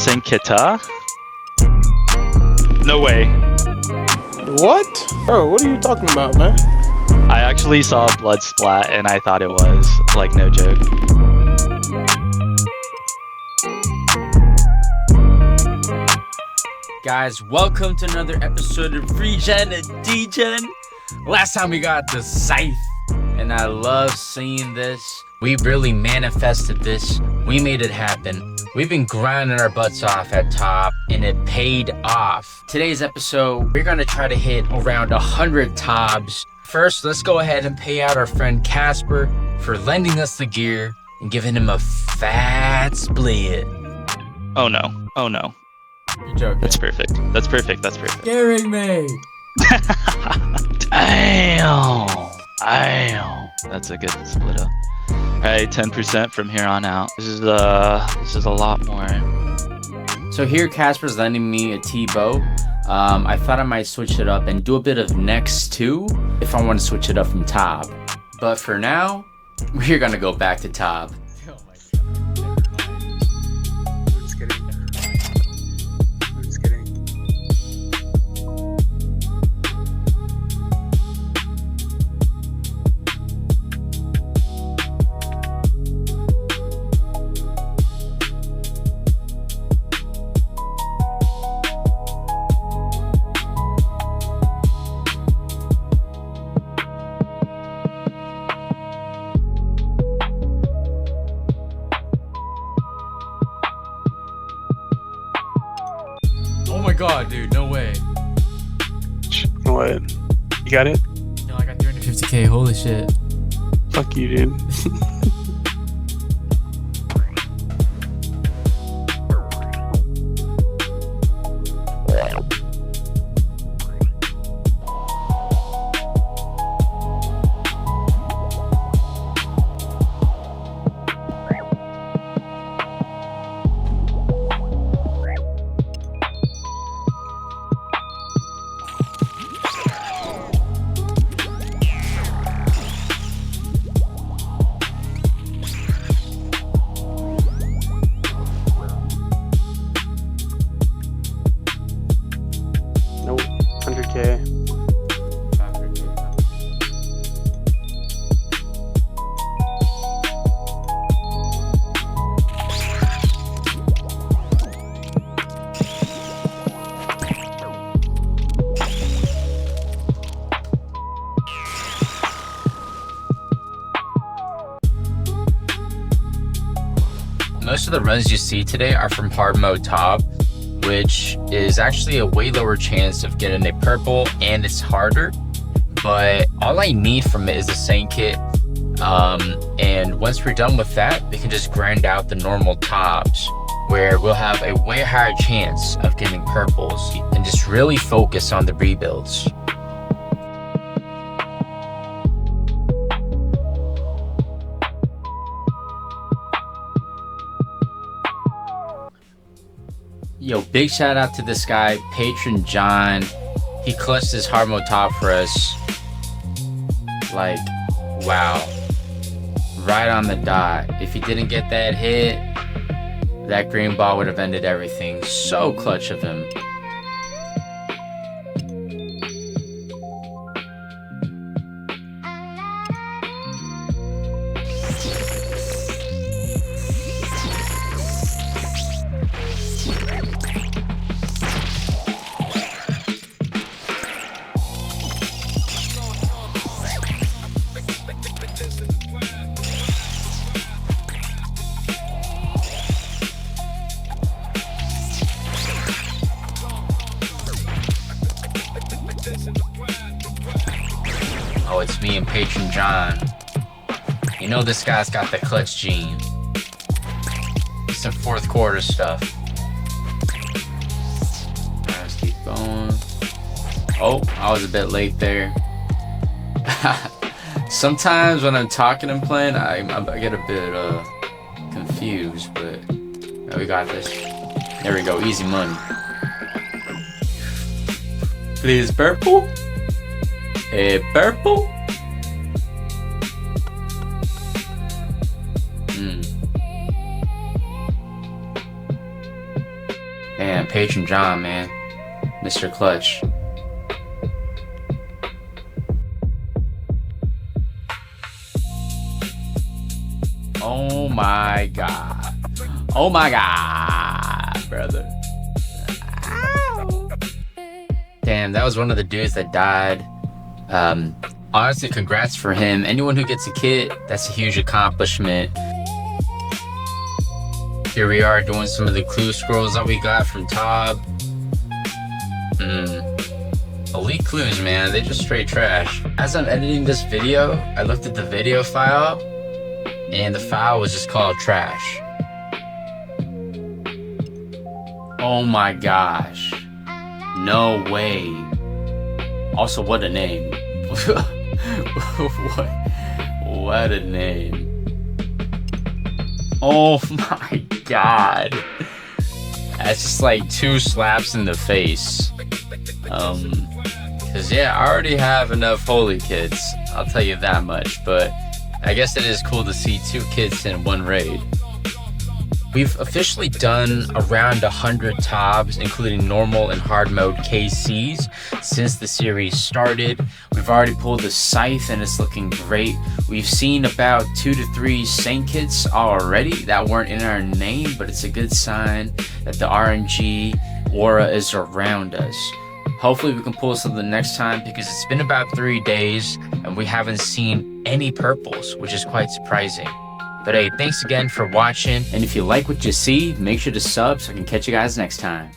Kita? No way. What? Bro, what are you talking about, man? I actually saw blood splat and I thought it was, like, no joke. Guys, welcome to another episode of Regen and Degen. Last time we got the scythe, and I love seeing this. We really manifested this. We made it happen. We've been grinding our butts off at top, and it paid off. Today's episode, we're gonna try to hit around 100 tobs. First, let's go ahead and pay out our friend Casper for lending us the gear and giving him a fat split. Oh no. Oh no. You're joking. That's perfect. That's perfect. That's perfect. Scaring me. Damn. Damn. That's a good split up. Alright, 10% from here on out. This is a lot more. So here Casper's lending me a T-bow. I thought I might switch it up and do a bit of next too if I want to switch it up from top. But for now, we're gonna go back to top. Oh my god, dude, no way. What? You got it? No, I got 350k, holy shit. Fuck you, dude. Nope. 100k. Most of the runs you see today are from hard mode top, which is actually a way lower chance of getting a purple, and it's harder. But all I need from it is a Saint kit. And once we're done with that, we can just grind out the normal tops, where we'll have a way higher chance of getting purples and just really focus on the rebuilds. Yo, big shout out to this guy, Patron John. He clutched his hard mode top for us. Like, wow. Right on the dot. If he didn't get that hit, that green ball would have ended everything. So clutch of him. Oh, it's me and Patron John. You know this guy's got the clutch gene. Some fourth quarter stuff. Alright, let's keep going. Oh, I was a bit late there. Sometimes when I'm talking and playing, I get a bit confused, but we got this. There we go, easy money. Please, purple. Purple. patient John, man. Mr. Clutch. Oh my god. Oh my god, brother. Ow. Damn, that was one of the dudes that died. Honestly, congrats for him. Anyone who gets a kid, that's a huge accomplishment. Here we are doing some of the clue scrolls that we got from Tob. Elite clues, man. They just straight trash. As I'm editing this video, I looked at the video file, and the file was just called trash. Oh my gosh. No way. Also, what a name. What a name. Oh my god. That's just like 2 slaps in the face. Cause yeah, I already have enough holy kids, I'll tell you that much, but I guess it is cool to see 2 kids in one raid. We've officially done around 100 Tobs, including normal and hard mode KCs, since the series started. We've already pulled the Scythe and it's looking great. We've seen about 2 to 3 Saint kits already that weren't in our name, but it's a good sign that the RNG aura is around us. Hopefully we can pull something next time, because it's been about 3 days and we haven't seen any purples, which is quite surprising. But hey, thanks again for watching, and if you like what you see, make sure to sub so I can catch you guys next time.